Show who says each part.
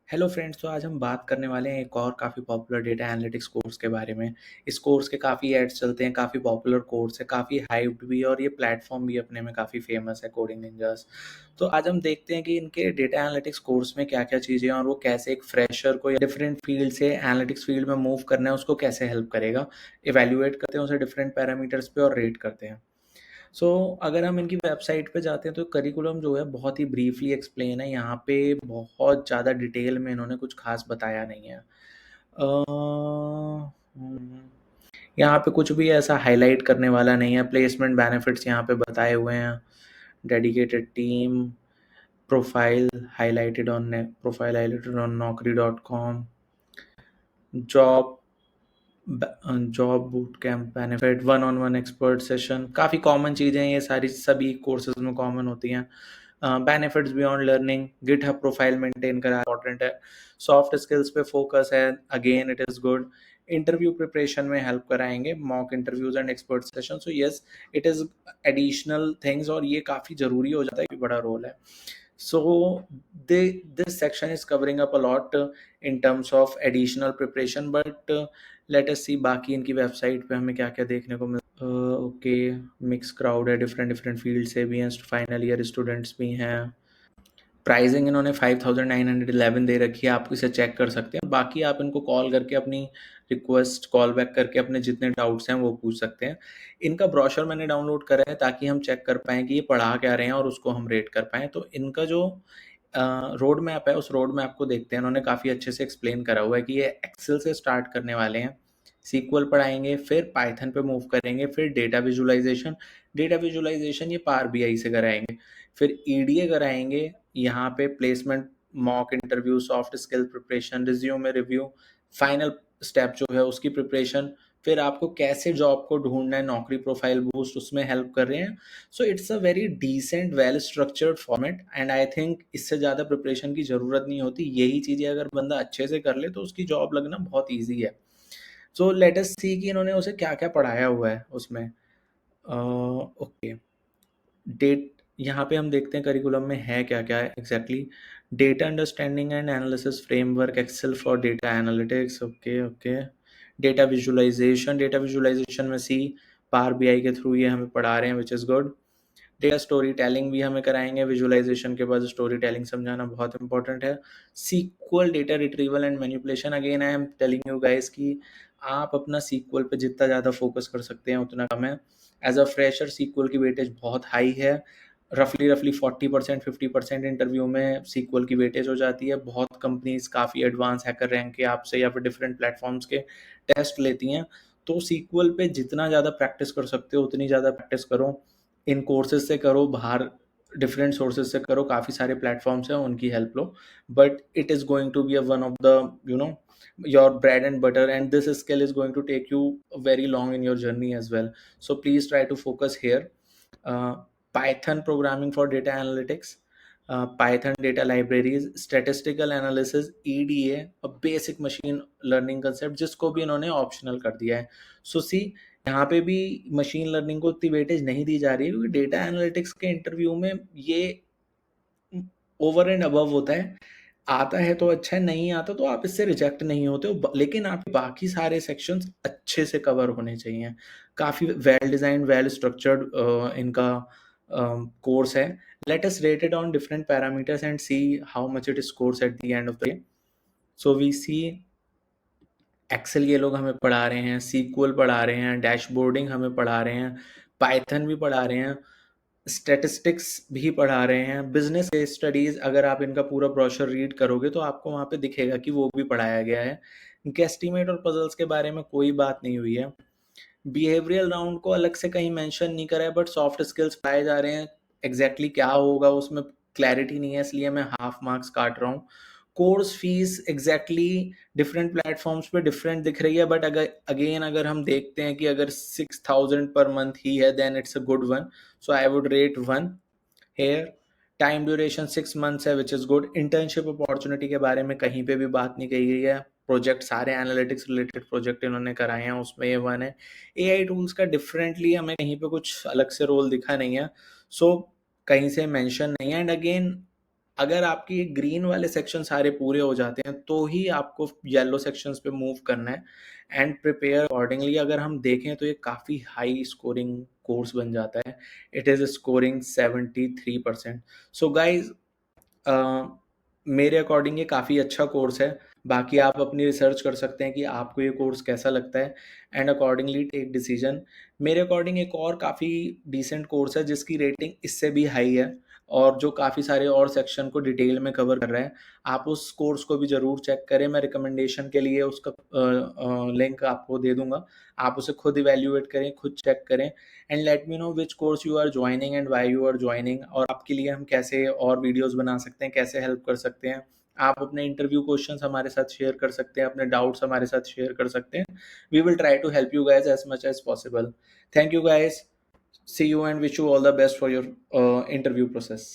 Speaker 1: Hello friends, तो आज हम बात करने वाले हैं एक और काफ़ी पॉपुलर डेटा एनालिटिक्स कोर्स के बारे में। इस कोर्स के काफ़ी एड्स चलते हैं, काफ़ी पॉपुलर कोर्स है, काफ़ी हाइप्ड भी है और ये प्लेटफॉर्म भी अपने में काफ़ी फेमस है, कोडिंग निंजास। तो आज हम देखते हैं कि इनके डेटा एनालिटिक्स कोर्स में क्या-क्या चीज़ें हैं और वो कैसे एक फ्रेशर को या डिफरेंट फील्ड से एनालिटिक्स फील्ड में मूव करना है, उसको कैसे हेल्प करेगा। इवैल्यूएट करते हैं उसे डिफरेंट पैरामीटर्स पे और रेट करते हैं। सो अगर हम इनकी वेबसाइट पे जाते हैं तो करिकुलम जो है बहुत ही ब्रीफली एक्सप्लेन है। यहाँ पे बहुत ज़्यादा डिटेल में इन्होंने कुछ खास बताया नहीं है। हम्म, यहाँ पे कुछ भी ऐसा हाईलाइट करने वाला नहीं है। प्लेसमेंट बेनिफिट्स यहाँ पे बताए हुए हैं। Dedicated team, profile highlighted on naukri.com, job job boot camp benefit, one on one expert session, काफ़ी कॉमन चीज़ें हैं ये सारी, सभी कोर्सेज में कॉमन होती हैं। Benefits beyond learning, GitHub profile maintain करा इंपॉर्टेंट है। सॉफ्ट स्किल्स पे फोकस है, again it is good. Interview preparation में हेल्प कराएंगे, mock interviews and expert session. So yes, it is additional things और ये काफ़ी ज़रूरी हो जाता है कि बड़ा रोल है। So this section is covering up a lot in terms of additional preparation, but let us see बाकी इनकी वेबसाइट पे हमें क्या क्या देखने को मिल। ओके, मिक्स क्राउड है, डिफरेंट डिफरेंट फील्ड से भी हैं, फाइनल ईयर स्टूडेंट्स भी हैं। प्राइसिंग इन्होंने 5911 दे रखी है, आप इसे चेक कर सकते हैं। बाकी आप इनको कॉल करके अपनी रिक्वेस्ट कॉल बैक करके अपने जितने डाउट्स हैं वो पूछ सकते हैं। इनका ब्रोशर मैंने डाउनलोड करा है ताकि हम चेक कर पाएँ कि ये पढ़ा क्या रहे हैं और उसको हम रेट कर पाएँ। तो इनका जो रोड मैप है, उस रोड मैप को देखते हैं। उन्होंने काफ़ी अच्छे से एक्सप्लेन करा हुआ है कि ये एक्सेल से स्टार्ट करने वाले हैं, सीक्वल पढ़ाएंगे, फिर पाइथन पे मूव करेंगे, फिर डेटा विजुलाइजेशन ये पावर बीआई से कराएंगे, फिर ईडीए कराएंगे। यहाँ पे placement, mock interview, soft skill preparation, resume review, final step जो है उसकी प्रिपरेशन, फिर आपको कैसे जॉब को ढूंढना है, नौकरी प्रोफाइल बूस्ट, उसमें हेल्प कर रहे हैं। So it's a very decent well structured format and I think इससे ज़्यादा प्रिपरेशन की ज़रूरत नहीं होती। यही चीज़ें अगर बंदा अच्छे से कर ले तो उसकी जॉब लगना बहुत ईजी है। सो लेट अस सी कि इन्होंने उसे क्या क्या पढ़ाया हुआ है उसमें। ओके, डेट यहाँ पे हम देखते हैं करिकुलम में है क्या क्या है exactly. Data understanding and analysis framework, Excel for data analytics. Okay okay. Data visualization में सी, पावर बीआई के थ्रू ये हमें पढ़ा रहे हैं, which is good. Data story telling भी हमें कराएंगे, विजुअलाइजेशन के बाद स्टोरी टेलिंग समझाना बहुत इंपॉर्टेंट है। SQL data retrieval and manipulation, again I am telling you guys कि आप अपना सीक्वल पे जितना ज़्यादा फोकस कर सकते हैं उतना कम है। एज अ फ्रेशर सीक्वल की वेटेज बहुत हाई है, रफली 40% 50% इंटरव्यू में सीक्वल की वेटेज हो जाती है। बहुत कंपनीज काफ़ी एडवांस हैकर रैंक के आपसे या फिर डिफरेंट प्लेटफॉर्म्स के टेस्ट लेती हैं। तो सीक्वल पे जितना ज़्यादा प्रैक्टिस कर सकते हो उतनी ज़्यादा प्रैक्टिस करो। इन कोर्सेज से करो, बाहर डिफरेंट सोर्सेज से करो, काफ़ी सारे प्लेटफॉर्म्स हैं, उनकी हेल्प लो। But it is going to be a one of the you know your bread and butter, and this skill is going to take you very long in your journey as well. So please try to focus here. uh, Python programming for data analytics, Python data libraries, statistical analysis, EDA, a basic machine learning concept, जिसको भी इन्होंने optional कर दिया है। सो सी, यहाँ पे भी machine learning को उतनी वेटेज नहीं दी जा रही है क्योंकि डेटा एनालिटिक्स के इंटरव्यू में ये ओवर एंड अबव होता है। आता है तो अच्छा है, नहीं आता तो आप इससे रिजेक्ट नहीं होते हो, लेकिन आप बाकी सारे सेक्शंस अच्छे से कवर होने चाहिए। काफ़ी वेल डिजाइंड, वेल स्ट्रक्चर्ड इनका कोर्स है। Let us rate it on different parameters and see how much it scores at the end of the day. So we see, Excel ये लोग हमें पढ़ा रहे हैं, सीक्वल पढ़ा रहे हैं, डैशबोर्डिंग हमें पढ़ा रहे हैं, पाइथन भी पढ़ा रहे हैं, स्टैटिस्टिक्स भी पढ़ा रहे हैं, बिजनेस केस स्टडीज अगर आप इनका पूरा ब्रोशर रीड करोगे तो आपको वहाँ पे दिखेगा कि वो भी पढ़ाया गया है। गेस्टिमेट और पजल्स के बारे में कोई बात नहीं हुई है। बिहेवियरल राउंड को अलग से कहीं मेंशन नहीं करा है, बट सॉफ्ट स्किल्स पढ़ाए जा रहे हैं। एग्जैक्टली क्या होगा उसमें क्लैरिटी नहीं है, इसलिए मैं हाफ मार्क्स काट रहा हूँ। Course fees exactly different platforms पे डिफरेंट दिख रही है, बट अगर हम देखते हैं कि अगर 6000 पर मंथ ही है then it's a good one. So I would rate 1 here. Time duration 6 months है, which is good. Internship opportunity के बारे में कहीं पे भी बात नहीं कही गई है। प्रोजेक्ट सारे एनालिटिक्स रिलेटेड प्रोजेक्ट इन्होंने कराए हैं, उसमें ये वन है। एआई टूल्स का डिफरेंटली हमें कहीं पे कुछ अलग से रोल दिखा नहीं है, सो कहीं से मेंशन नहीं है। एंड अगेन अगर आपकी ग्रीन वाले सेक्शन सारे पूरे हो जाते हैं तो ही आपको येलो सेक्शंस पे मूव करना है एंड प्रिपेयर अकॉर्डिंगली। अगर हम देखें तो ये काफ़ी हाई स्कोरिंग कोर्स बन जाता है। It is scoring 73%। So guys, मेरे अकॉर्डिंग ये काफ़ी अच्छा कोर्स है। बाकी आप अपनी रिसर्च कर सकते हैं कि आपको ये कोर्स कैसा लगता है एंड अकॉर्डिंगली टेक डिसीजन। मेरे अकॉर्डिंग एक और काफ़ी डिसेंट कोर्स है जिसकी रेटिंग इससे भी हाई है और जो काफ़ी सारे और सेक्शन को डिटेल में कवर कर रहा है। आप उस कोर्स को भी ज़रूर चेक करें। मैं रिकमेंडेशन के लिए उसका लिंक आपको दे दूंगा। आप उसे खुद इवेल्युएट करें, खुद चेक करें and let me know which course you are joining and why you are joining, और आपके लिए हम कैसे और वीडियोस बना सकते हैं, कैसे हेल्प कर सकते हैं। आप अपने इंटरव्यू क्वेश्चंस हमारे साथ शेयर कर सकते हैं, अपने डाउट्स हमारे साथ शेयर कर सकते हैं। We will try to help you guys as much as possible. Thank you guys, see you and wish you all the best for your interview process.